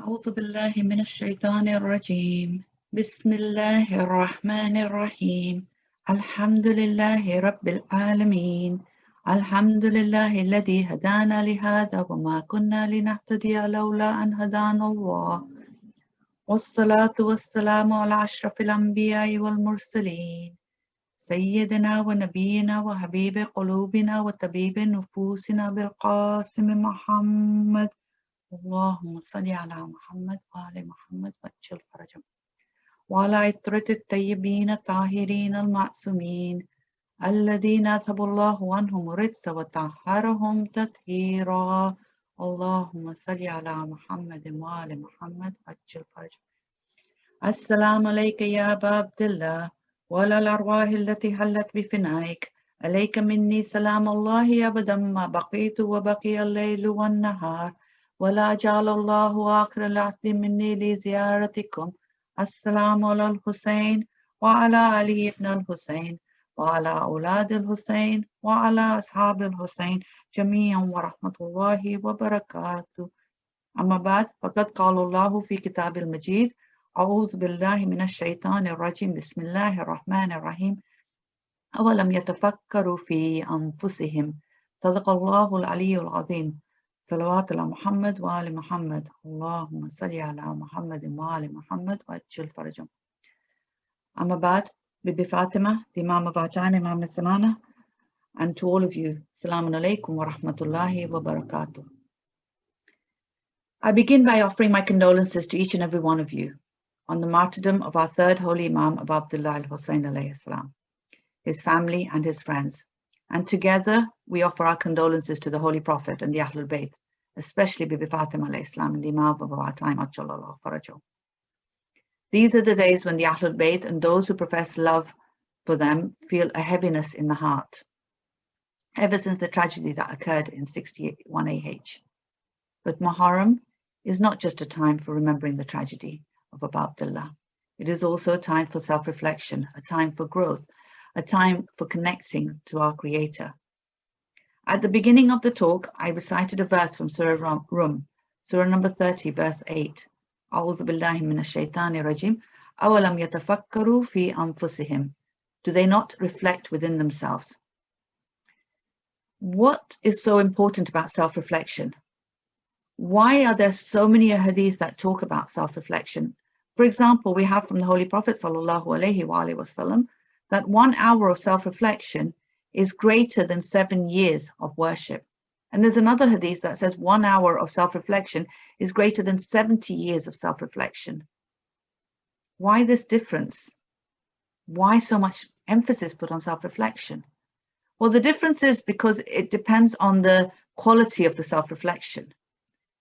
أعوذ بالله من الشيطان الرجيم بسم الله الرحمن الرحيم الحمد لله رب العالمين الحمد لله الذي هدانا لهذا وما كنا لنهتدي لولا أن هدانا الله والصلاة والسلام على أشرف الأنبياء والمرسلين سيدنا ونبينا وحبيب قلوبنا وطبيب نفوسنا بالقاسم محمد اللهم صل على محمد وآل محمد وأجل فرجهم وعلى عترة الطيبين الطاهرين المعصومين الذين تاب الله عنهم الرجس وطهرهم تطهيرا اللهم صل على محمد وآل محمد وأجل فرجهم. السلام عليك يا أبا عبد الله وعلى الأرواح التي حلت بفنائك عليك مني سلام الله أبدا ما بقيت وبقي الليل والنهار ولا جعل الله آخر العهد مني لزيارتكم. السلام على الحسين وعلى علي بن الحسين وعلى أولاد الحسين وعلى أصحاب الحسين جميعا ورحمة الله وبركاته. أما بعد فقد قال الله في كتاب المجيد أعوذ بالله من الشيطان الرجيم بسم الله الرحمن الرحيم أولم يتفكروا في أنفسهم صدق الله العلي العظيم صلوات على محمد وآل محمد اللهم صل على محمد وآل محمد وأجل فرجهم. أما بعد Bibi Fatima, the Imam of our time, Imam Samana, and to all of you, Assalamu alaikum wa rahmatullahi wa barakatuh. I begin by offering my condolences to each and every one of you on the martyrdom of our third holy Imam Abu Abdullah al-Hussein alayhi salam, his family and his friends. And together we offer our condolences to the Holy Prophet and the Ahlul Bayt, especially Bibi Fatima alayhi salam and the Imam of our time, Ajjalallahu Farajahu. These are the days when the Ahlul Bayt and those who profess love for them feel a heaviness in the heart, ever since the tragedy that occurred in 61 AH. But Muharram is not just a time for remembering the tragedy of Abu Abdullah. It is also a time for self-reflection, a time for growth, a time for connecting to our Creator. At the beginning of the talk, I recited a verse from Surah Rum, Surah number 30, verse 8. أعوذ بالله من الشيطان الرجيم أولم يتفكروا في أنفسهم. Do they not reflect within themselves? What is so important about self-reflection? Why are there so many hadith that talk about self-reflection? For example, we have from the Holy Prophet sallallahu alaihi wasallam that 1 hour of self-reflection is greater than 7 years of worship. And there's another hadith that says 1 hour of self-reflection is greater than 70 years of self-reflection. Why this difference? Why so much emphasis put on self-reflection? Well, the difference is because it depends on the quality of the self-reflection.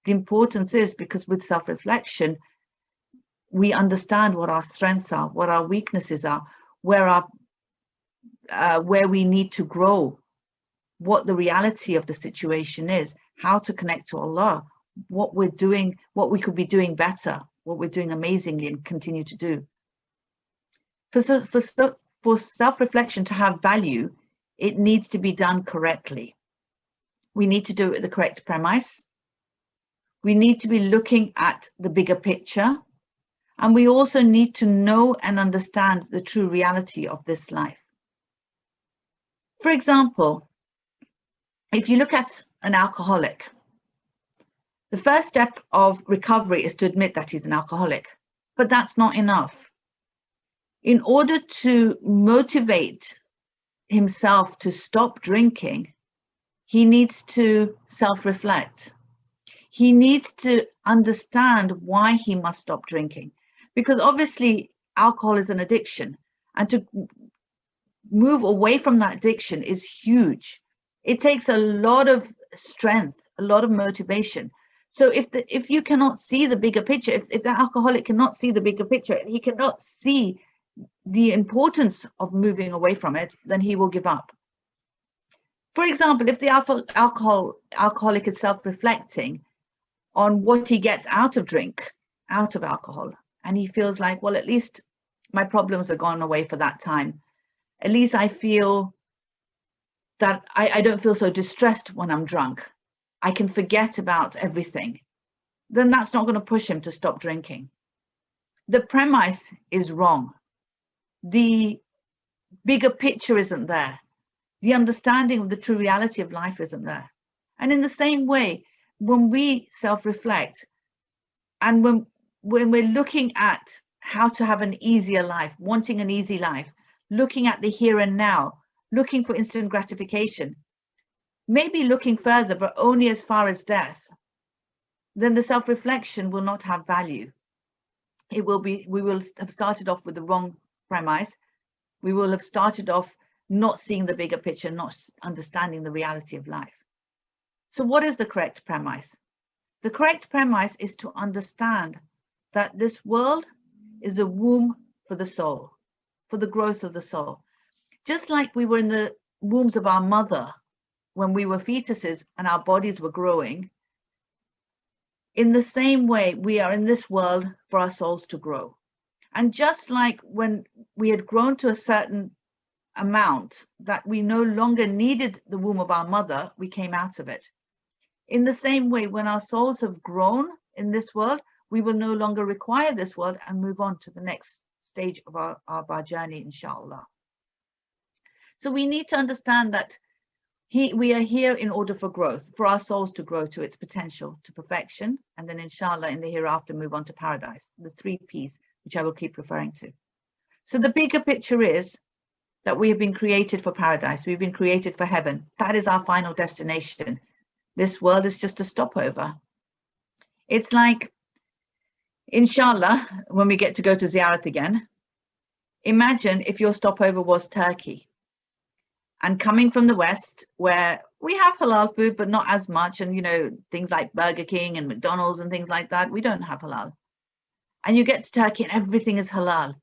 The importance is because with self-reflection, we understand what our strengths are, what our weaknesses are, where we need to grow, what the reality of the situation is, how to connect to Allah, what we're doing, what we could be doing better, what we're doing amazingly and continue to do. For self-reflection to have value, it needs to be done correctly. We need to do it with the correct premise. We need to be looking at the bigger picture. And we also need to know and understand the true reality of this life. For example, if you look at an alcoholic, the first step of recovery is to admit that he's an alcoholic, but that's not enough. In order to motivate himself to stop drinking, he needs to self-reflect. He needs to understand why he must stop drinking. Because obviously alcohol is an addiction, and to move away from that addiction is huge. It takes a lot of strength, a lot of motivation. So if you cannot see the bigger picture, if the alcoholic cannot see the bigger picture, he cannot see the importance of moving away from it, then he will give up. For example, if the alcoholic is self-reflecting on what he gets out of alcohol, and he feels like, well, at least my problems are gone away for that time. At least I feel that I don't feel so distressed when I'm drunk. I can forget about everything. then that's not going to push him to stop drinking. The premise is wrong. The bigger picture isn't there. The understanding of the true reality of life isn't there. And in the same way, when we self-reflect and when we're looking at how to have an easier life, wanting an easy life, looking at the here and now, looking for instant gratification, maybe looking further, but only as far as death, then the self-reflection will not have value. We will have started off with the wrong premise. We will have started off not seeing the bigger picture, not understanding the reality of life. So what is the correct premise? The correct premise is to understand that this world is a womb for the soul, for the growth of the soul. Just like we were in the wombs of our mother when we were fetuses and our bodies were growing, in the same way, we are in this world for our souls to grow. And just like when we had grown to a certain amount that we no longer needed the womb of our mother, we came out of it. In the same way, when our souls have grown in this world, we will no longer require this world and move on to the next stage of our journey, inshallah. So we need to understand that we are here in order for growth, for our souls to grow to its potential, to perfection, and then inshallah in the hereafter move on to paradise, the 3 Ps, which I will keep referring to. So the bigger picture is that we have been created for paradise. We've been created for heaven. That is our final destination. This world is just a stopover. It's like, inshallah, when we get to go to Ziyarat again, imagine if your stopover was Turkey. And coming from the West, where we have halal food, but not as much, and things like Burger King and McDonald's and things like that, we don't have halal. And you get to Turkey and everything is halal.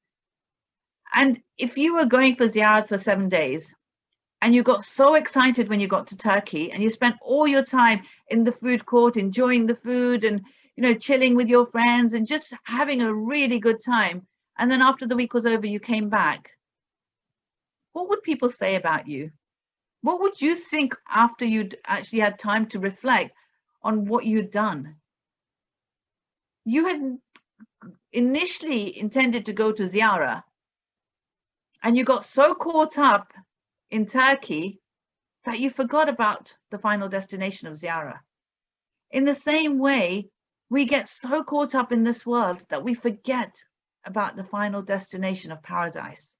And if you were going for Ziyarat for 7 days, and you got so excited when you got to Turkey, and you spent all your time in the food court, enjoying the food and chilling with your friends and just having a really good time, and then after the week was over, you came back, what would people say about you? What would you think after you'd actually had time to reflect on what you'd done? You had initially intended to go to Ziyarah, and you got so caught up in Turkey that you forgot about the final destination of Ziyarah. In the same way, we get so caught up in this world that we forget about the final destination of paradise.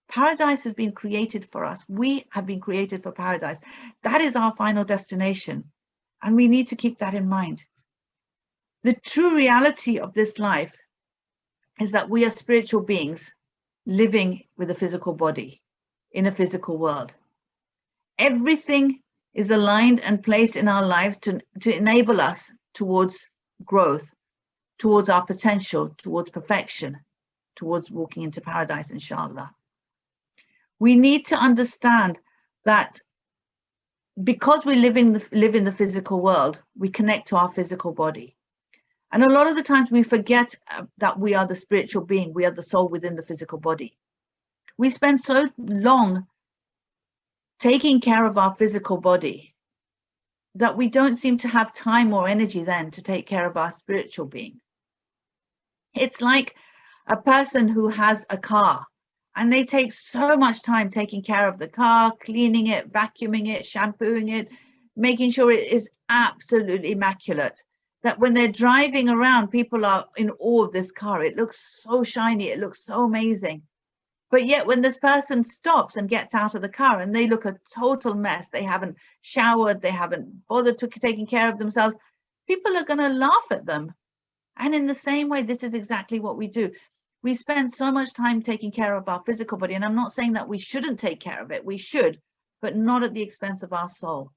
Paradise has been created for us. We have been created for paradise. That is our final destination. And we need to keep that in mind. The true reality of this life is that we are spiritual beings living with a physical body in a physical world. Everything is aligned and placed in our lives to enable us towards growth, towards our potential, towards perfection, towards walking into paradise, inshallah. We need to understand that because we live in the physical world, we connect to our physical body. And a lot of the times we forget that we are the spiritual being, we are the soul within the physical body. We spend so long taking care of our physical body that we don't seem to have time or energy then to take care of our spiritual being. It's like a person who has a car and they take so much time taking care of the car, cleaning it, vacuuming it, shampooing it, making sure it is absolutely immaculate, that when they're driving around, people are in awe of this car. It looks so shiny, it looks so amazing. But yet when this person stops and gets out of the car and they look a total mess, they haven't showered, they haven't bothered to taking care of themselves, people are going to laugh at them. And in the same way, this is exactly what we do. We spend so much time taking care of our physical body. And I'm not saying that we shouldn't take care of it. We should, but not at the expense of our soul.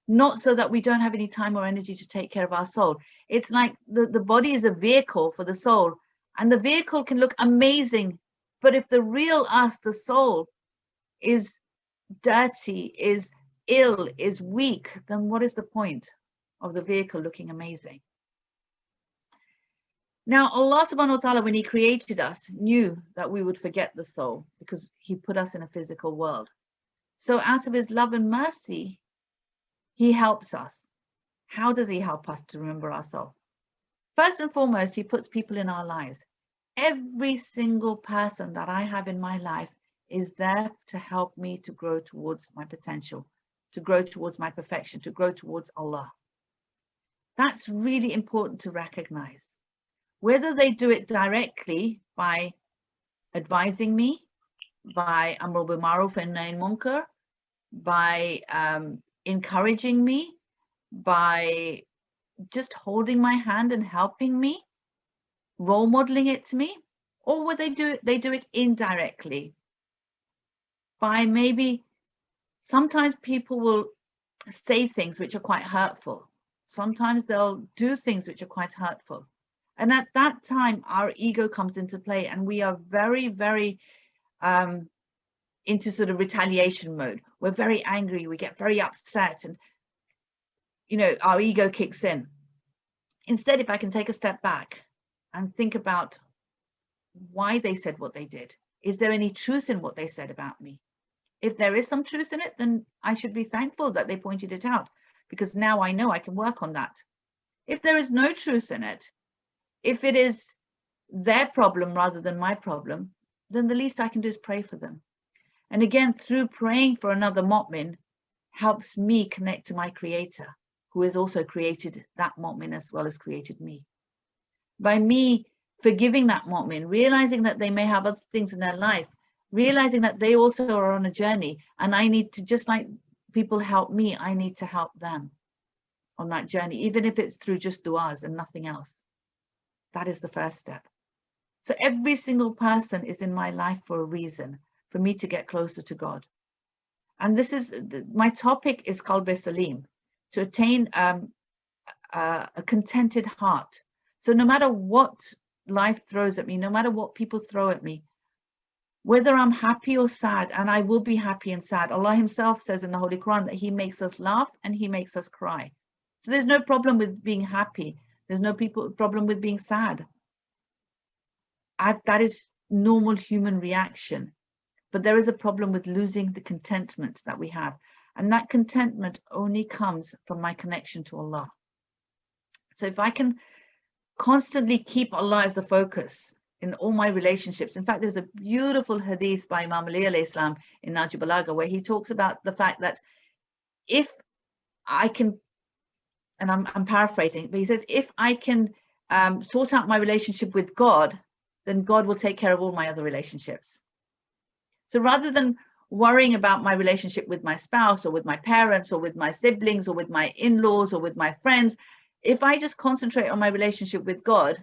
Not so that we don't have any time or energy to take care of our soul. It's like the body is a vehicle for the soul. And the vehicle can look amazing. But if the real us, the soul, is dirty, is ill, is weak, then what is the point of the vehicle looking amazing? Now, Allah subhanahu wa ta'ala, when He created us, knew that we would forget the soul because He put us in a physical world. So out of His love and mercy, He helps us. How does He help us to remember our soul? First and foremost, he puts people in our lives. Every single person that I have in my life is there to help me to grow towards my potential, to grow towards my perfection, to grow towards Allah. That's really important to recognize. Whether they do it directly by advising me, by Amr bil Ma'ruf and Nahy Munkar, by encouraging me, by just holding my hand and helping me, role modeling it to me, or would they do it indirectly by maybe sometimes people will say things which are quite hurtful. Sometimes they'll do things which are quite hurtful. And at that time, our ego comes into play and we are very, very into sort of retaliation mode. We're very angry, we get very upset, and our ego kicks in. Instead, if I can take a step back and think about why they said what they did, is there any truth in what they said about me? If there is some truth in it, then I should be thankful that they pointed it out, because now I know I can work on that. If there is no truth in it, if it is their problem rather than my problem, then the least I can do is pray for them. And again, through praying for another mu'min helps me connect to my creator, who has also created that mu'min as well as created me. By me forgiving that mu'min, realizing that they may have other things in their life, realizing that they also are on a journey, and I need to, just like people help me, I need to help them on that journey, even if it's through just du'as and nothing else. That is the first step. So every single person is in my life for a reason, for me to get closer to God. And this is, my topic is Qalb Salim, to attain a contented heart. So no matter what life throws at me, no matter what people throw at me, whether I'm happy or sad, and I will be happy and sad. Allah himself says in the Holy Quran that he makes us laugh and he makes us cry. So there's no problem with being happy. There's no problem with being sad. That is normal human reaction. But there is a problem with losing the contentment that we have. And that contentment only comes from my connection to Allah. So if I can constantly keep Allah as the focus in all my relationships. In fact, there's a beautiful hadith by Imam Ali alayhi salam in Nahj Balagha where he talks about the fact that if I can, and I'm paraphrasing, but he says, if I can sort out my relationship with God, then God will take care of all my other relationships. So rather than worrying about my relationship with my spouse or with my parents or with my siblings or with my in-laws or with my friends, if I just concentrate on my relationship with God,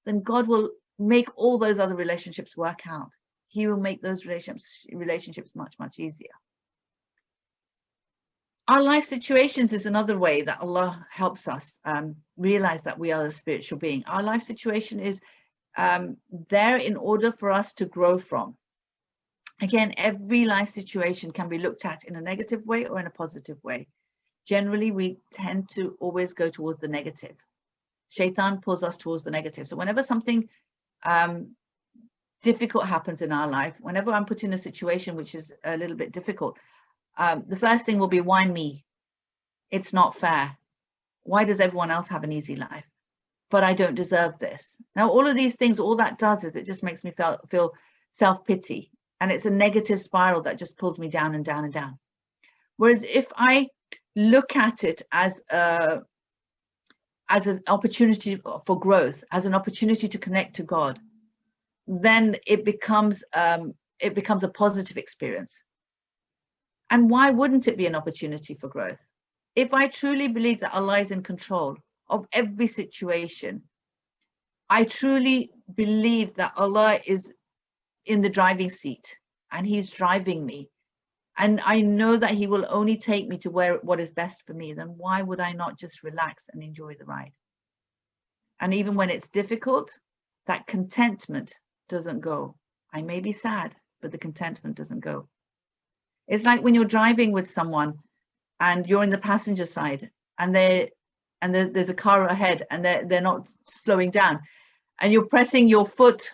then God will make all those other relationships work out. He will make those relationships much, much easier. Our life situations is another way that Allah helps us realize that we are a spiritual being. Our life situation is there in order for us to grow from. Again, every life situation can be looked at in a negative way or in a positive way. Generally, we tend to always go towards the negative. Shaitan pulls us towards the negative. So whenever something difficult happens in our life, whenever I'm put in a situation which is a little bit difficult, the first thing will be, why me? It's not fair. Why does everyone else have an easy life? But I don't deserve this. Now, all of these things, all that does is it just makes me feel self-pity. And it's a negative spiral that just pulls me down and down and down. Whereas if I look at it as an opportunity for growth, as an opportunity to connect to God, then it becomes a positive experience. And why wouldn't it be an opportunity for growth? If I truly believe that Allah is in control of every situation, I truly believe that Allah is in the driving seat and he's driving me, and I know that he will only take me to what is best for me, then why would I not just relax and enjoy the ride? And even when it's difficult, that contentment doesn't go. I may be sad, but the contentment doesn't go. It's like when you're driving with someone and you're in the passenger side and there's a car ahead and they're not slowing down, and you're pressing your foot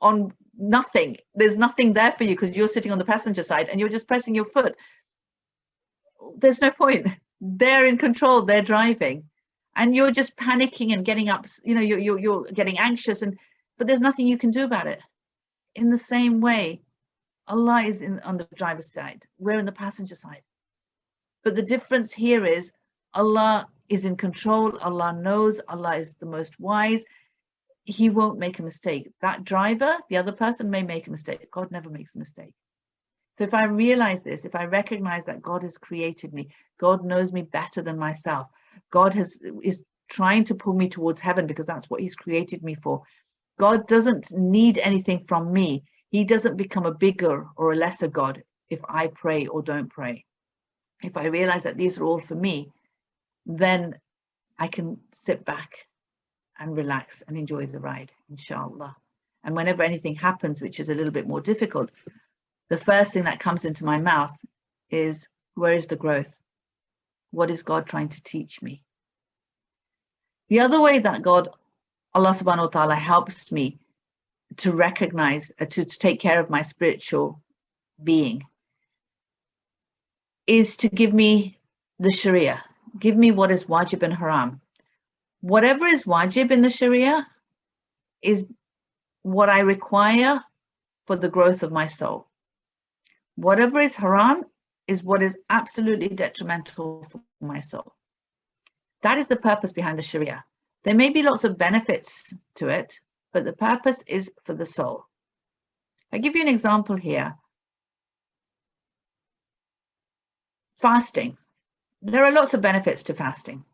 on nothing. There's nothing there for you because you're sitting on the passenger side and you're just pressing your foot. There's no point. They're in control, they're driving. and you're just panicking and getting up, you're getting anxious, but there's nothing you can do about it. In the same way, Allah is on the driver's side, we're in the passenger side. But the difference here is Allah is in control, Allah knows, Allah is the most wise. He won't make a mistake. That driver, the other person, may make a mistake. God never makes a mistake. So if I realize this, if I recognize that God has created me, God knows me better than myself, God is trying to pull me towards heaven because that's what he's created me for. God doesn't need anything from me. He doesn't become a bigger or a lesser God if I pray or don't pray. If I realize that these are all for me, then I can sit back and relax and enjoy the ride, inshallah. And whenever anything happens, which is a little bit more difficult, the first thing that comes into my mouth is, where is the growth? What is God trying to teach me? The other way that Allah subhanahu wa ta'ala helps me to recognize, to take care of my spiritual being, is to give me the Sharia, give me what is wajib and haram. Whatever is wajib in the Sharia is what I require for the growth of my soul. Whatever is haram is what is absolutely detrimental for my soul. That is the purpose behind the Sharia. There may be lots of benefits to it, but the purpose is for the soul. I'll give you an example here. Fasting. There are lots of benefits to fasting.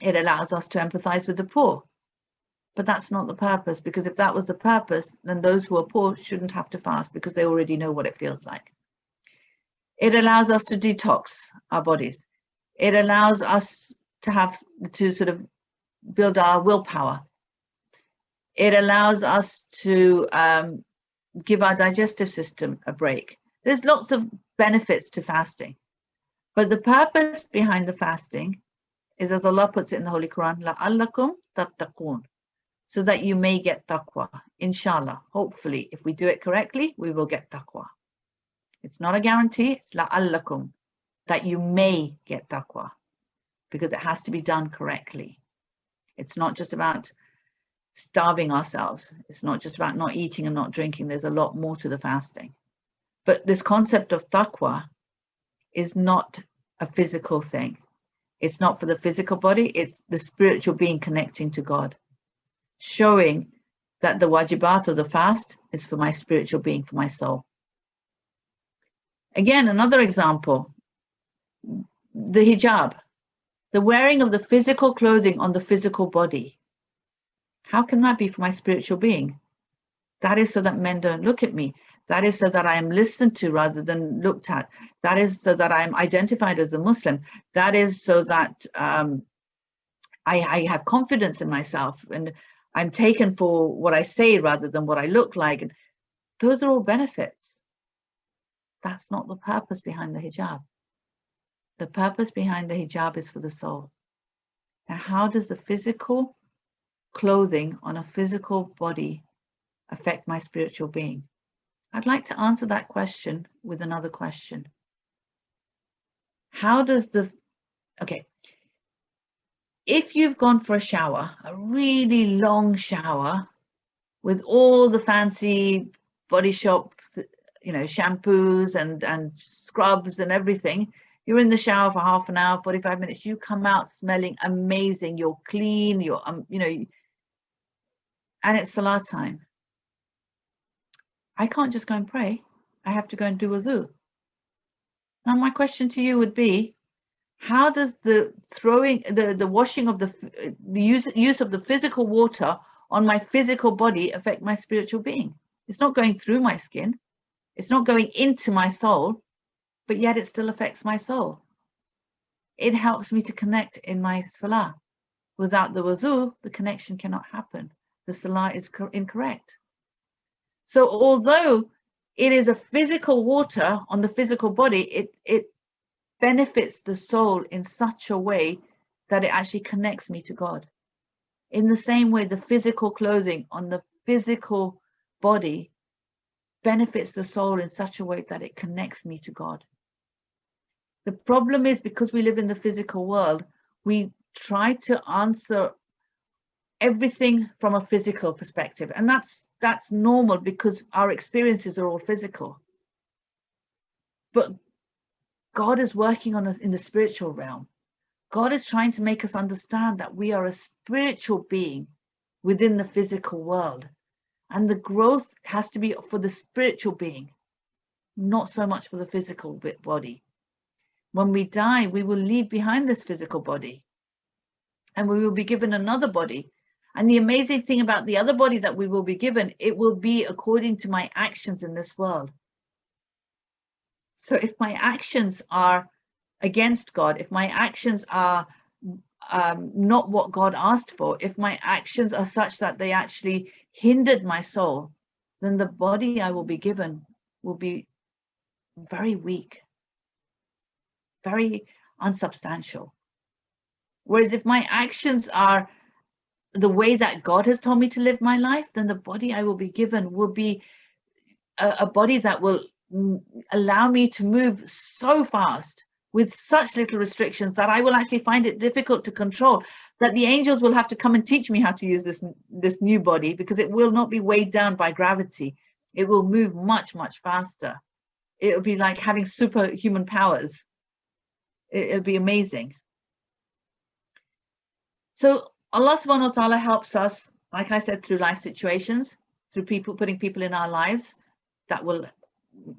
It allows us to empathize with the poor. But that's not the purpose, because if that was the purpose, then those who are poor shouldn't have to fast because they already know what it feels like. It allows us to detox our bodies. It allows us to sort of build our willpower. It allows us to give our digestive system a break. There's lots of benefits to fasting. But the purpose behind the fasting is, as Allah puts it in the Holy Quran, لَعَلَّكُمْ تَتَّقُونَ, so that you may get taqwa. Inshallah, hopefully, if we do it correctly, we will get taqwa. It's not a guarantee, it's la'allakum, that you may get taqwa, because it has to be done correctly. It's not just about starving ourselves. It's not just about not eating and not drinking. There's a lot more to the fasting. But this concept of taqwa is not a physical thing. It's not for the physical body, it's the spiritual being connecting to God, showing that the wajibat of the fast is for my spiritual being, for my soul. Again, another example, the hijab, the wearing of the physical clothing on the physical body. How can that be for my spiritual being? That is so that men don't look at me. That is so that I am listened to rather than looked at. That is so that I am identified as a Muslim. That is so that I have confidence in myself and I'm taken for what I say rather than what I look like. And those are all benefits. That's not the purpose behind the hijab. The purpose behind the hijab is for the soul. Now, how does the physical clothing on a physical body affect my spiritual being? I'd like to answer that question with another question. How does if you've gone for a shower, a really long shower with all the fancy body shop, shampoos and scrubs and everything, you're in the shower for half an hour, 45 minutes, you come out smelling amazing, you're clean, you're, and it's salat time. I can't just go and pray. I have to go and do wudu. Now, my question to you would be, how does the washing of the use of the physical water on my physical body affect my spiritual being? It's not going through my skin. It's not going into my soul, but yet it still affects my soul. It helps me to connect in my salah. Without the wudu, the connection cannot happen. The salah is incorrect. So although it is a physical water on the physical body, it benefits the soul in such a way that it actually connects me to God. In the same way, the physical clothing on the physical body benefits the soul in such a way that it connects me to God. The problem is, because we live in the physical world, we try to answer everything from a physical perspective, and that's normal because our experiences are all physical. But God is working on us in the spiritual realm. God is trying to make us understand that we are a spiritual being within the physical world, and the growth has to be for the spiritual being, not so much for the physical body. When we die, we will leave behind this physical body, and we will be given another body. And the amazing thing about the other body that we will be given, it will be according to my actions in this world. So if my actions are against God, if my actions are not what God asked for, if my actions are such that they actually hindered my soul, then the body I will be given will be very weak, very unsubstantial. Whereas if my actions are the way that God has told me to live my life, then the body I will be given will be a body that will allow me to move so fast with such little restrictions that I will actually find it difficult to control, that the angels will have to come and teach me how to use this new body, because it will not be weighed down by gravity. It will move much, much faster. It'll be like having superhuman powers. It'll be amazing. So Allah subhanahu wa ta'ala helps us, like I said, through life situations, through putting people in our lives that will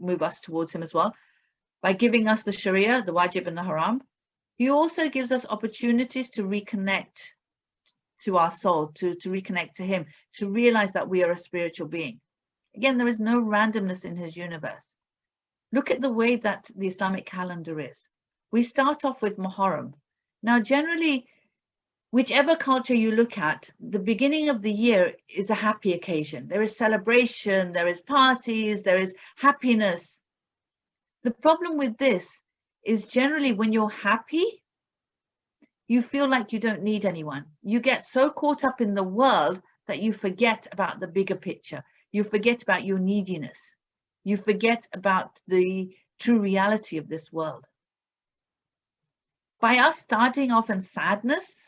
move us towards him as well, by giving us the Sharia, the wajib and the haram. He also gives us opportunities to reconnect to our soul, to reconnect to him, to realize that we are a spiritual being. Again, there is no randomness in his universe. Look at the way that the Islamic calendar is. We start off with Muharram. Now, generally, whichever culture you look at, the beginning of the year is a happy occasion. There is celebration, there is parties, there is happiness. The problem with this is generally when you're happy, you feel like you don't need anyone. You get so caught up in the world that you forget about the bigger picture. You forget about your neediness. You forget about the true reality of this world. By us starting off in sadness,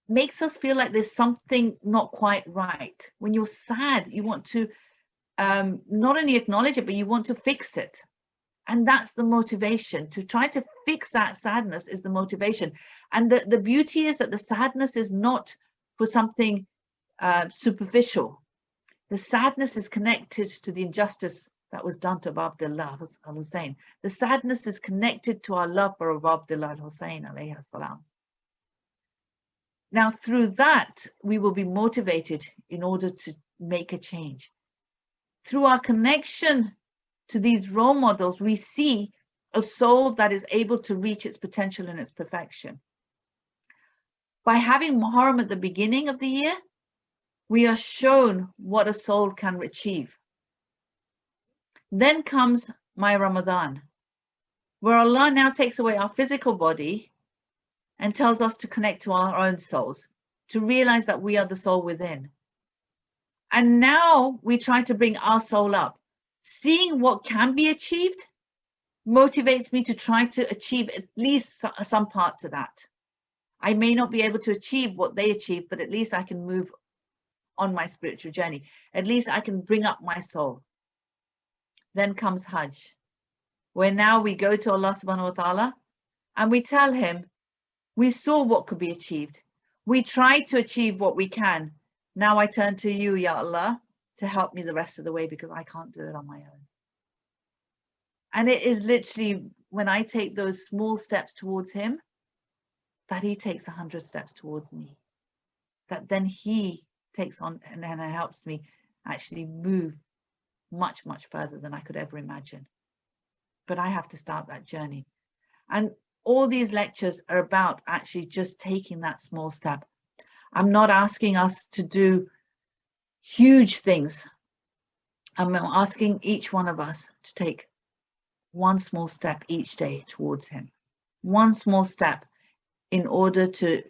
makes us feel like there's something not quite right. When you're sad, you want to not only acknowledge it, but you want to fix it. And that's the motivation. To try to fix that sadness is the motivation. And the beauty is that the sadness is not for something superficial. The sadness is connected to the injustice that was done to Abu Abdullah al-Hussein. The sadness is connected to our love for Abu Abdullah al-Hussein alayhi salam. Now, through that, we will be motivated in order to make a change. Through our connection to these role models, we see a soul that is able to reach its potential and its perfection. By having Muharram at the beginning of the year, we are shown what a soul can achieve. Then comes my Ramadan, where Allah now takes away our physical body and tells us to connect to our own souls, to realize that we are the soul within. And now we try to bring our soul up. Seeing what can be achieved motivates me to try to achieve at least some part to that. I may not be able to achieve what they achieve, but at least I can move on my spiritual journey. At least I can bring up my soul. Then comes Hajj, where now we go to Allah subhanahu wa ta'ala and we tell him, we saw what could be achieved. We tried to achieve what we can. Now I turn to you, Ya Allah, to help me the rest of the way, because I can't do it on my own. And it is literally when I take those small steps towards him, that he takes 100 steps towards me. That then he takes on and then helps me actually move much, much further than I could ever imagine. But I have to start that journey. And all these lectures are about actually just taking that small step. I'm not asking us to do huge things. I'm asking each one of us to take one small step each day towards him. One small step in order to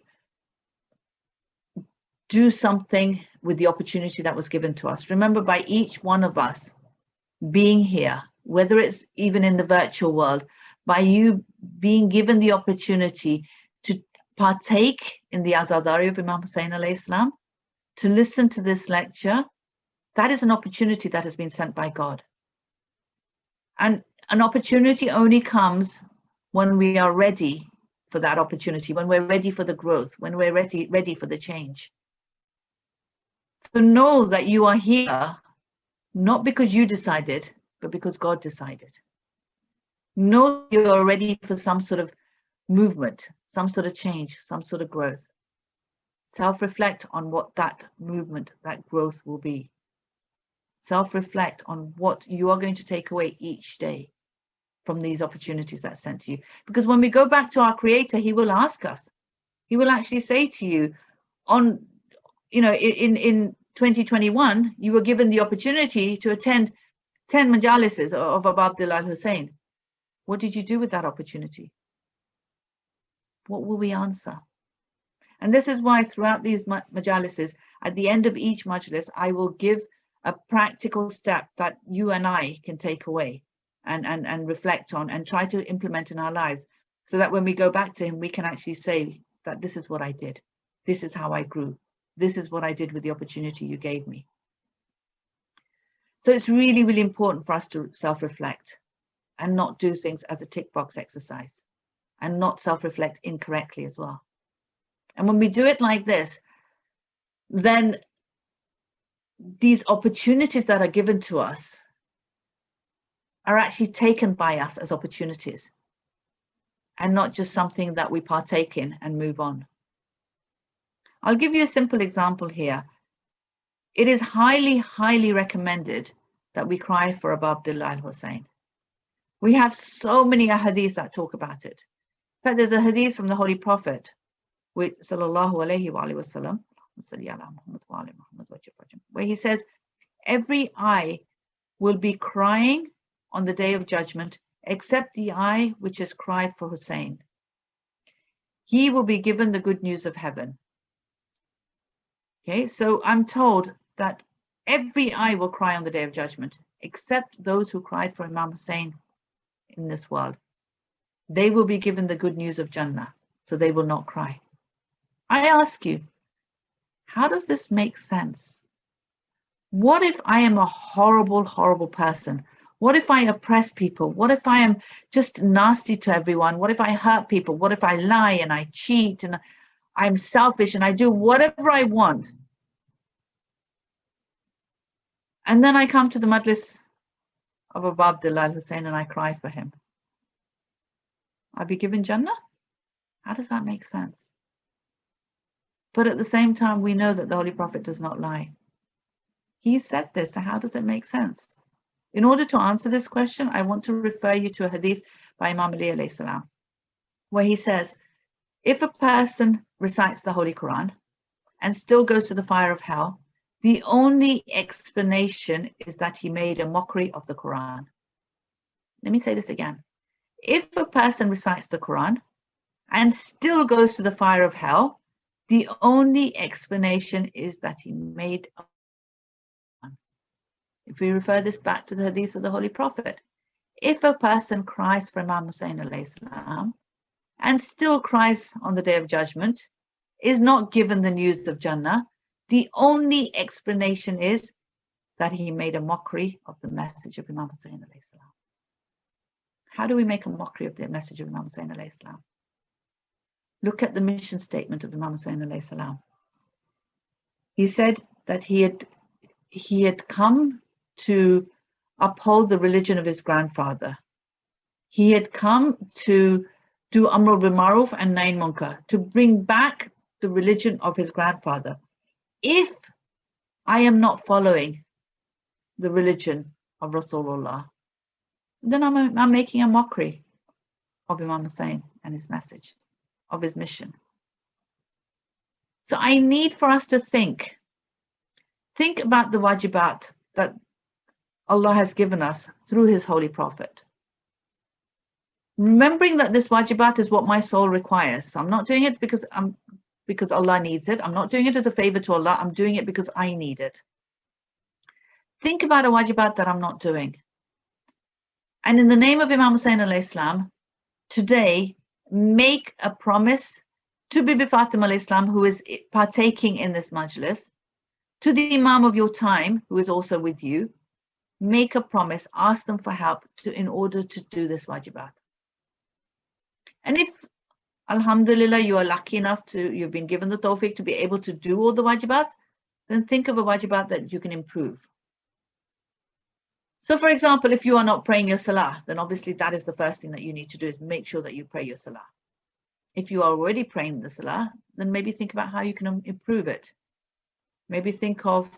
do something with the opportunity that was given to us. Remember, by each one of us being here, whether it's even in the virtual world, by you being given the opportunity to partake in the Azadari of Imam Hussain alayhi salam, to listen to this lecture, that is an opportunity that has been sent by God. And an opportunity only comes when we are ready for that opportunity, when we're ready for the growth, when we're ready for the change. So know that you are here not because you decided, but because God decided. Know you are ready for some sort of movement, some sort of change, some sort of growth. Self-reflect on what that movement, that growth will be. Self-reflect on what you are going to take away each day from these opportunities that's sent to you. Because when we go back to our Creator, He will ask us. He will actually say to you, in 2021, you were given the opportunity to attend 10 majalises of Abu Abdullah al-Hussein. What did you do with that opportunity? What will we answer? And this is why throughout these majalises, at the end of each majlis, I will give a practical step that you and I can take away and reflect on and try to implement in our lives, so that when we go back to Him, we can actually say that this is what I did. This is how I grew. This is what I did with the opportunity you gave me. So it's really, really important for us to self-reflect and not do things as a tick box exercise, and not self-reflect incorrectly as well. And when we do it like this, then these opportunities that are given to us are actually taken by us as opportunities, and not just something that we partake in and move on. I'll give you a simple example here. It is highly, highly recommended that we cry for Abu Abdullah al-Hussein. We have so many hadiths that talk about it. In fact, there's a hadith from the Holy Prophet, with sallallahu alayhi wa sallam, where he says, every eye will be crying on the Day of Judgment, except the eye which has cried for Hussein. He will be given the good news of heaven. Okay, so I'm told that every eye will cry on the Day of Judgment, except those who cried for Imam Hussein in this world. They will be given the good news of Jannah, so they will not cry. I ask you, how does this make sense? What if I am a horrible, horrible person? What if I oppress people? What if I am just nasty to everyone? What if I hurt people? What if I lie and I cheat and I'm selfish and I do whatever I want? And then I come to the Majlis of Abu Abdullah al-Hussein and I cry for him. I'll be given Jannah? How does that make sense? But at the same time, we know that the Holy Prophet does not lie. He said this, so how does it make sense? In order to answer this question, I want to refer you to a hadith by Imam Ali alayhi salam, where he says, if a person recites the Holy Quran and still goes to the fire of hell, the only explanation is that he made a mockery of the Quran. Let me say this again. If a person recites the Quran and still goes to the fire of hell, the only explanation is that he made a Quran. If we refer this back to the hadith of the Holy Prophet, if a person cries for Imam Hussain alayhi salam and still cries on the Day of Judgment, is not given the news of Jannah, the only explanation is that he made a mockery of the message of Imam Hussain alayhi salam. How do we make a mockery of the message of Imam Hussain alayhi salam? Look at the mission statement of Imam Hussain alayhi salam. He said that he had come to uphold the religion of his grandfather. He had come to do Amr bil Ma'ruf and Nahi Munkar, to bring back the religion of his grandfather. If I am not following the religion of Rasulullah, then I'm making a mockery of Imam Hussain and his message, of his mission. So I need for us to think about the wajibat that Allah has given us through His Holy Prophet. Remembering that this wajibat is what my soul requires. So I'm not doing it because Allah needs it. I'm not doing it as a favor to Allah. I'm doing it because I need it. Think about a wajibat that I'm not doing. And in the name of Imam Hussain alayhi salam, today make a promise to Bibi Fatima alayhi salam, who is partaking in this majlis, to the Imam of your time, who is also with you, make a promise, ask them for help in order to do this wajibat. And if, alhamdulillah, you are lucky enough you've been given the tawfiq to be able to do all the wajibat, then think of a wajibat that you can improve. So for example, if you are not praying your salah, then obviously that is the first thing that you need to do, is make sure that you pray your salah. If you are already praying the salah, then maybe think about how you can improve it. Maybe think of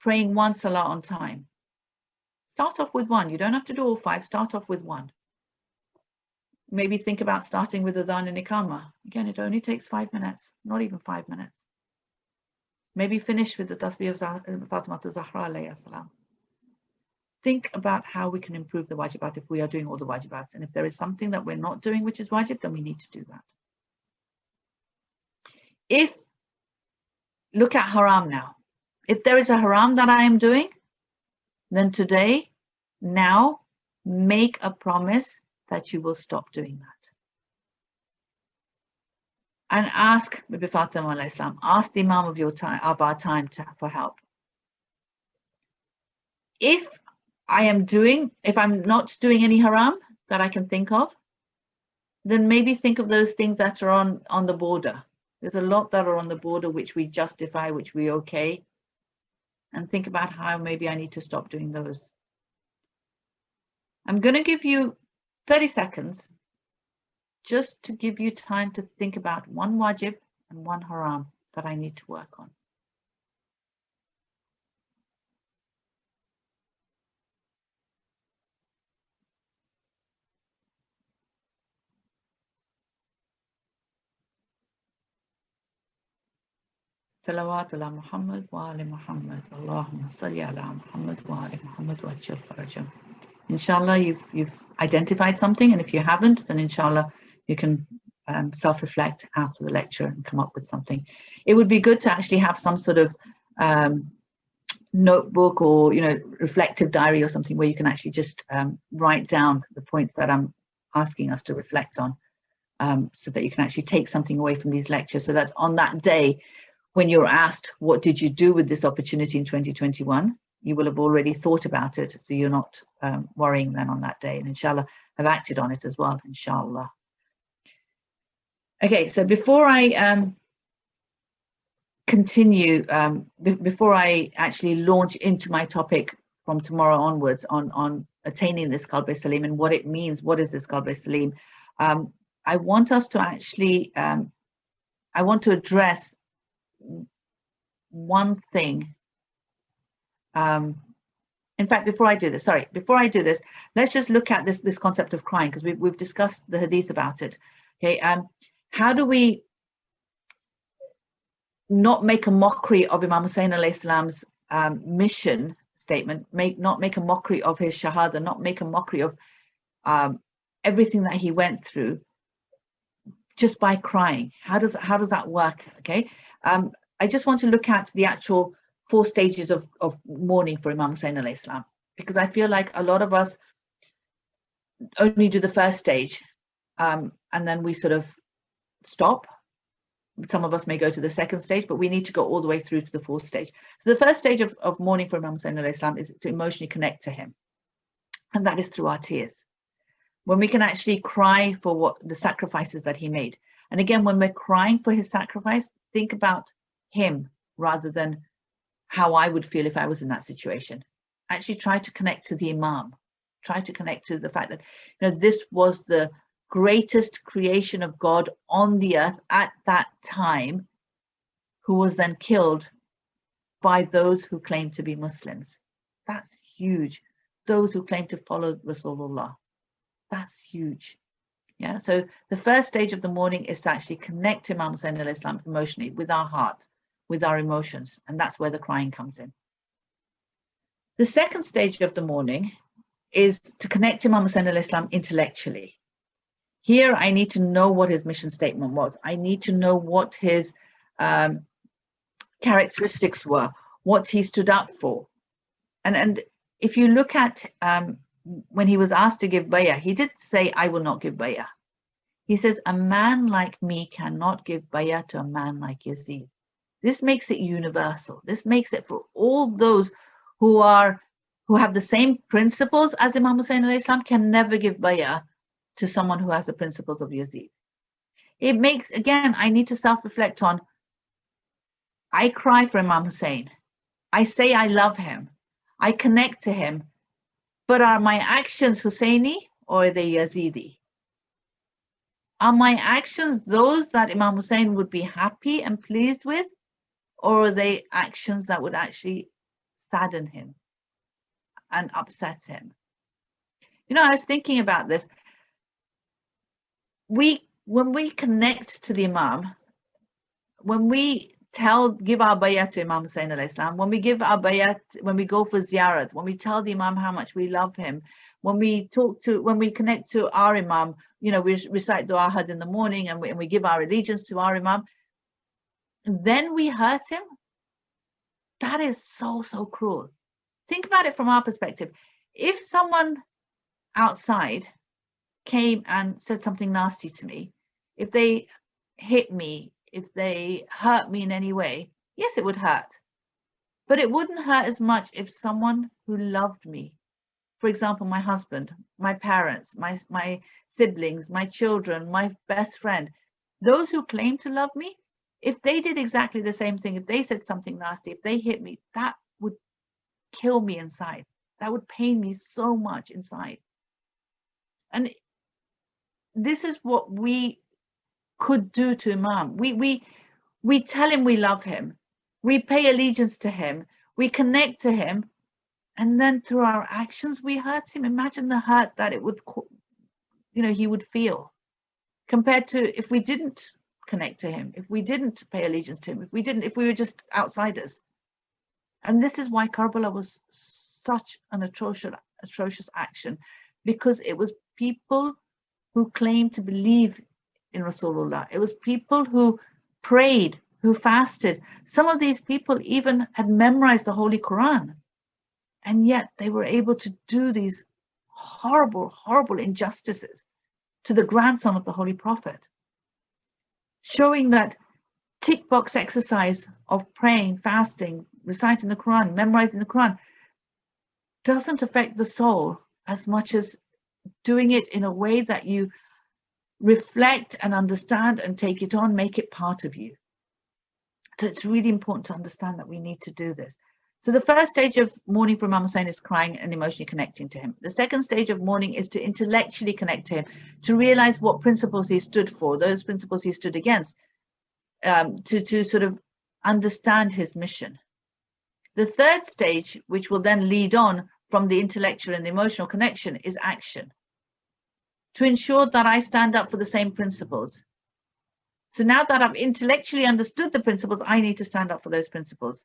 praying one salah on time. Start off with one. You don't have to do all 5. Start off with one. Maybe think about starting with adhan and iqamah. Again, it only takes 5 minutes, not even 5 minutes. Maybe finish with the tasbih of Fatima Zahra alayhi salam. Think about how we can improve the wajibat if we are doing all the wajibats. And if there is something that we're not doing which is wajib, then we need to do that. Look at haram now. If there is a haram that I am doing, then today, now, make a promise that you will stop doing that. And ask Bibi Fatima alayhi salam, ask the Imam of our time for help. If I'm not doing any haram that I can think of, then maybe think of those things that are on the border. There's a lot that are on the border which we justify, which we okay, and think about how maybe I need to stop doing those. I'm going to give you 30 seconds just to give you time to think about one wajib and one haram that I need to work on. Salawat ala Muhammad wa ali Muhammad. Allahumma salli ala Muhammad wa ali Muhammad wa ajil farajam. Inshallah, you've identified something, and if you haven't, then inshallah you can self-reflect after the lecture and come up with something. It would be good to actually have some sort of notebook or reflective diary or something where you can actually just write down the points that I'm asking us to reflect on, so that you can actually take something away from these lectures, so that on that day when you're asked what did you do with this opportunity in 2021, you will have already thought about it, so you're not worrying then on that day, and inshallah have acted on it as well, inshallah. Okay, so before I continue, before I actually launch into my topic from tomorrow onwards on attaining this Qalb Salim and what it means, what is this Qalb Salim, I want us to actually, I want to address one thing. In fact, before I do this, let's just look at this concept of crying, because we've discussed the hadith about it. Okay, how do we not make a mockery of Imam Hussein alayhi salam's mission statement, not make a mockery of his shahada, not make a mockery of everything that he went through, just by crying? How does that work? Okay, I just want to look at the actual 4 stages of mourning for Imam Hussein alayhi salam, because I feel like a lot of us only do the first stage, and then we sort of stop. Some of us may go to the second stage, but we need to go all the way through to the 4th stage. So the first stage of mourning for Imam Hussein alayhi salam is to emotionally connect to him, and that is through our tears. When we can actually cry for what the sacrifices that he made. And again, when we're crying for his sacrifice, think about him rather than how I would feel if I was in that situation. Actually try to connect to the Imam. Try to connect to the fact that this was the greatest creation of God on the earth at that time, who was then killed by those who claim to be Muslims. That's huge. Those who claim to follow Rasulullah. That's huge. Yeah. So the first stage of the mourning is to actually connect to Imam Hussein alayhi salam emotionally, with our heart, with our emotions, and that's where the crying comes in. The second stage of the mourning is to connect to Imam Hussein alayhi salam intellectually. Here I need to know what his mission statement was. I need to know what his characteristics were, what he stood up for. And if you look at when he was asked to give bay'ah, he did say, I will not give bay'ah. He says, a man like me cannot give bay'ah to a man like Yazid. This makes it universal. This makes it for all those who have the same principles as Imam Hussein alayhi salam can never give bay'ah to someone who has the principles of Yazid. It makes, again, I need to self-reflect on, I cry for Imam Hussein. I say I love him. I connect to him. But are my actions Husseini or are they Yazidi? Are my actions those that Imam Hussein would be happy and pleased with? Or are they actions that would actually sadden him and upset him? You know, I was thinking about this. When we connect to the Imam, when we give our bayat to Imam Hussein alayhi salam, when we give our bayat, when we go for ziyarat, when we tell the Imam how much we love him, when we connect to our Imam, you know, we recite Dua Ahad in the morning and we give our allegiance to our Imam, then we hurt him. That is so, so cruel. Think about it from our perspective. If someone outside came and said something nasty to me, if they hit me, if they hurt me in any way, yes, it would hurt. But it wouldn't hurt as much if someone who loved me, for example, my husband, my parents, my siblings, my children, my best friend, those who claim to love me, if they did exactly the same thing, if they said something nasty, if they hit me, that would kill me inside. That would pain me so much inside. And this is what we could do to Imam. We tell him we love him. We pay allegiance to him. We connect to him. And then through our actions, we hurt him. Imagine the hurt that it would, you know, he would feel compared to if we didn't connect to him, if we didn't pay allegiance to him, if we were just outsiders. And this is why Karbala was such an atrocious action, because it was people who claimed to believe in Rasulullah. It was people who prayed, who fasted. Some of these people even had memorized the Holy Quran. And yet they were able to do these horrible, horrible injustices to the grandson of the Holy Prophet, showing that tick box exercise of praying, fasting, reciting the Quran, memorizing the Quran doesn't affect the soul as much as doing it in a way that you reflect and understand and take it on, make it part of you. So it's really important to understand that we need to do this. So the first stage of mourning for Imam Hussein is crying and emotionally connecting to him. The second stage of mourning is to intellectually connect to him, to realize what principles he stood for, those principles he stood against, to sort of understand his mission. The third stage, which will then lead on from the intellectual and the emotional connection, is action, to ensure that I stand up for the same principles. So now that I've intellectually understood the principles, I need to stand up for those principles.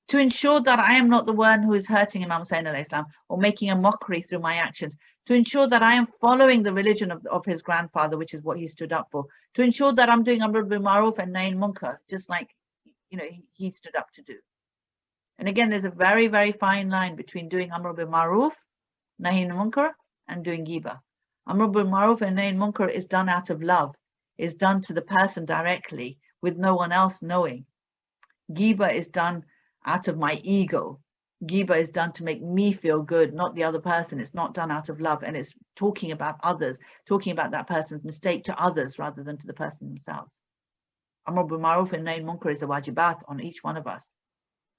To ensure that I am not the one who is hurting Imam Hussein alayhi salam or making a mockery through my actions. To ensure that I am following the religion of his grandfather, which is what he stood up for. To ensure that I'm doing Amr bil Ma'ruf and Nahy Munkar, just like, you know, he stood up to do. And again, there's a very, very fine line between doing Amr bil Ma'ruf, Nahy Munkar, and doing Ghiba. Amr bil Ma'ruf and Nahy Munkar is done out of love, is done to the person directly with no one else knowing. Ghiba is done out of my ego. Ghiba is done to make me feel good, not the other person. It's not done out of love, and it's talking about others, talking about that person's mistake to others rather than to the person themselves. Amr bil Ma'ruf and Nahy Munkar is a wajibat on each one of us.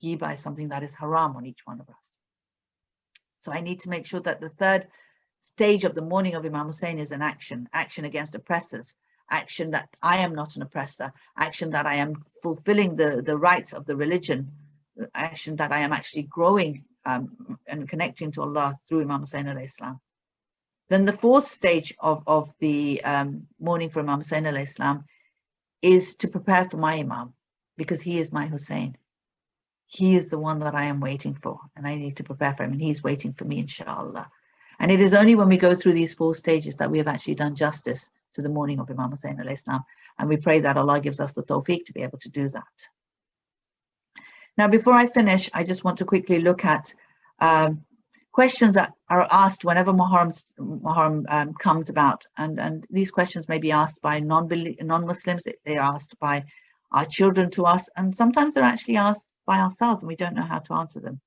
Ghiba is something that is haram on each one of us. So I need to make sure that the third stage of the mourning of Imam Hussein is an action against oppressors, action that I am not an oppressor, action that I am fulfilling the rights of the religion, action that I am actually growing and connecting to Allah through Imam Hussein alayhi salam. Then the fourth stage of the mourning for Imam Hussein alayhi salam is to prepare for my Imam, because he is my Hussein. He is the one that I am waiting for, and I need to prepare for him, and he's waiting for me, inshallah. And it is only when we go through these four stages that we have actually done justice to the mourning of Imam Hussein alayhi salam, and we pray that Allah gives us the tawfiq to be able to do that. Now, before I finish, I just want to quickly look at questions that are asked whenever Muharram comes about, and these questions may be asked by non-Muslims, they're asked by our children to us, and sometimes they're actually asked by ourselves and we don't know how to answer them.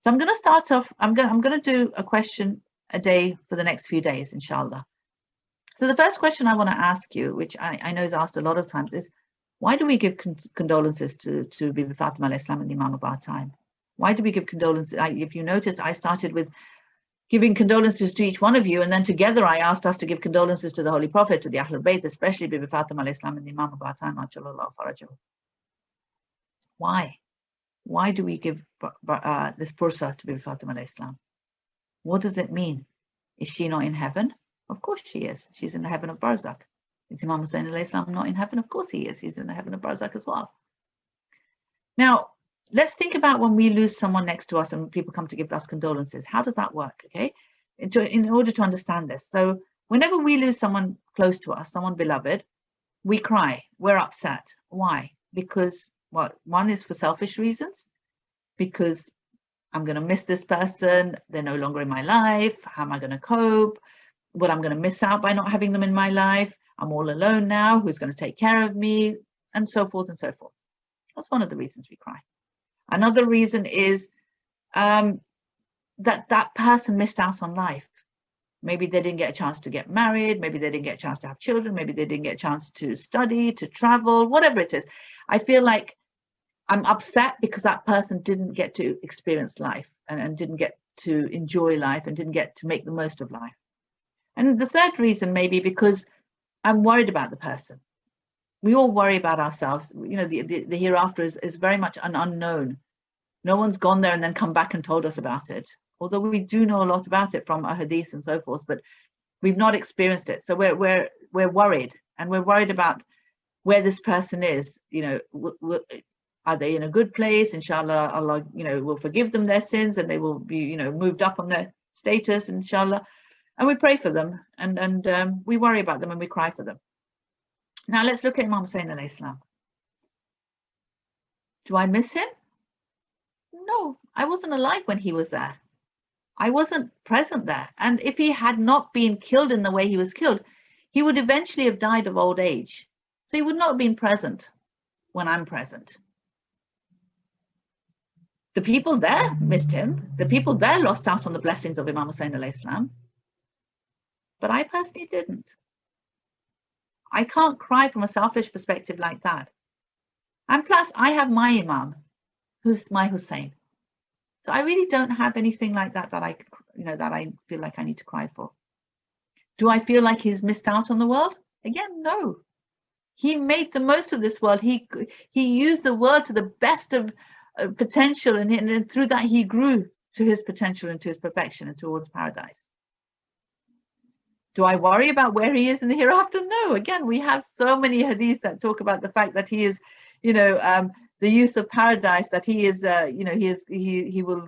So I'm going to start off, I'm going to do a question a day for the next few days, inshallah. So the first question I want to ask you, which I know is asked a lot of times, is why do we give condolences to Bibi Fatima alayhi salam and the Imam of our time? Why do we give condolences? If you noticed, I started with giving condolences to each one of you, and then together I asked us to give condolences to the Holy Prophet, to the Ahlul Bayt, especially Bibi Fatima alayhi salam and the Imam of our time. Why? Why do we give this pursa to Bibi Fatima alayhi salam? What does it mean? Is she not in heaven? Of course she is. She's in the heaven of Barzakh. Is Imam Hussain alayhi salam not in heaven? Of course he is. He's in the heaven of Barzakh as well. Now, let's think about when we lose someone next to us and people come to give us condolences. How does that work? Okay, in order to understand this. So whenever we lose someone close to us, someone beloved, we cry. We're upset. Why? Because one is for selfish reasons. Because I'm going to miss this person. They're no longer in my life. How am I going to cope? What I'm going to miss out by not having them in my life. I'm all alone now. Who's going to take care of me? And so forth and so forth. That's one of the reasons we cry. Another reason is that person missed out on life. Maybe they didn't get a chance to get married. Maybe they didn't get a chance to have children. Maybe they didn't get a chance to study, to travel, whatever it is. I feel like I'm upset because that person didn't get to experience life and didn't get to enjoy life and didn't get to make the most of life. And the third reason may be because I'm worried about the person. We all worry about ourselves. You know, the hereafter is very much an unknown. No one's gone there and then come back and told us about it. Although we do know a lot about it from our hadith and so forth, but we've not experienced it. So we're worried, and we're worried about where this person is. You know, are they in a good place? Inshallah, Allah, you know, will forgive them their sins and they will be, you know, moved up on their status, inshallah. And we pray for them and we worry about them and we cry for them. Now let's look at Imam Hussain alayhi salam. Do I miss him? No, I wasn't alive when he was there. I wasn't present there. And if he had not been killed in the way he was killed, he would eventually have died of old age. So he would not have been present when I'm present. The people there missed him. The people there lost out on the blessings of Imam Hussain alayhi salam. But I personally didn't. I can't cry from a selfish perspective like that. And plus, I have my Imam, who's my Hussein. So I really don't have anything like that that I feel like I need to cry for. Do I feel like he's missed out on the world? Again, no. He made the most of this world. He used the world to the best of potential, and through that he grew to his potential and to his perfection and towards paradise. Do I worry about where he is in the hereafter? No. Again, we have so many hadiths that talk about the fact that he is, you know, the youth of paradise, that he is, you know, he will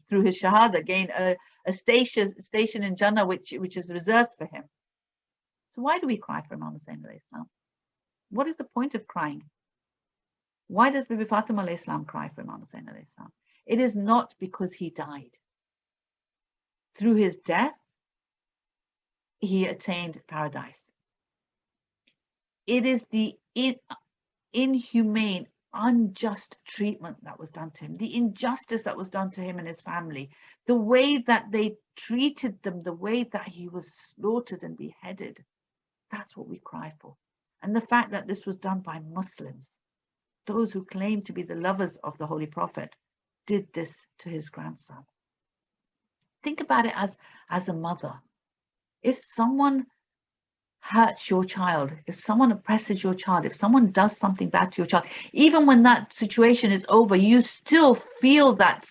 through his shahada gain a station in Jannah which is reserved for him. So why do we cry for Imam Hussain alayhi salam? What is the point of crying? Why does Bibi Fatima alayhi salam cry for Imam Hussain alayhi salam? It is not because he died. Through his death, he attained paradise. It is the inhumane, unjust treatment that was done to him, the injustice that was done to him and his family, the way that they treated them, the way that he was slaughtered and beheaded. That's what we cry for. And the fact that this was done by Muslims, those who claim to be the lovers of the Holy Prophet, did this to his grandson. Think about it as a mother. If someone hurts your child, if someone oppresses your child, if someone does something bad to your child, even when that situation is over, you still feel that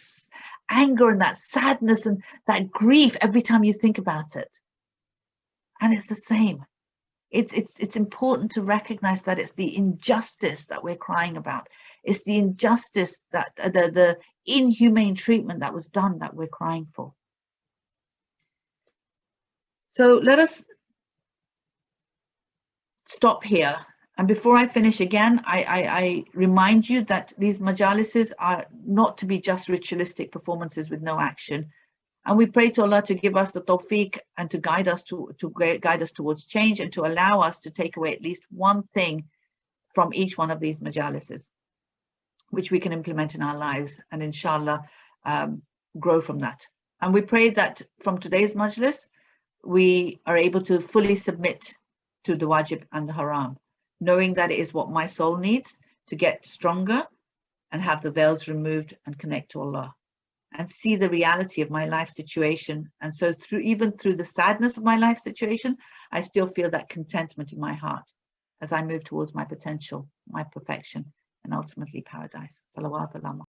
anger and that sadness and that grief every time you think about it. And it's the same. It's important to recognize that it's the injustice that we're crying about. It's the injustice, that the inhumane treatment that was done, that we're crying for. So let us stop here. And before I finish again, I remind you that these majalises are not to be just ritualistic performances with no action. And we pray to Allah to give us the tawfiq and to guide us guide us towards change, and to allow us to take away at least one thing from each one of these majalises, which we can implement in our lives, and inshallah grow from that. And we pray that from today's majlis, we are able to fully submit to the wajib and the haram, knowing that it is what my soul needs to get stronger and have the veils removed and connect to Allah and see the reality of my life situation. And so even through the sadness of my life situation, I still feel that contentment in my heart as I move towards my potential, my perfection, and ultimately paradise. Salawat Allah.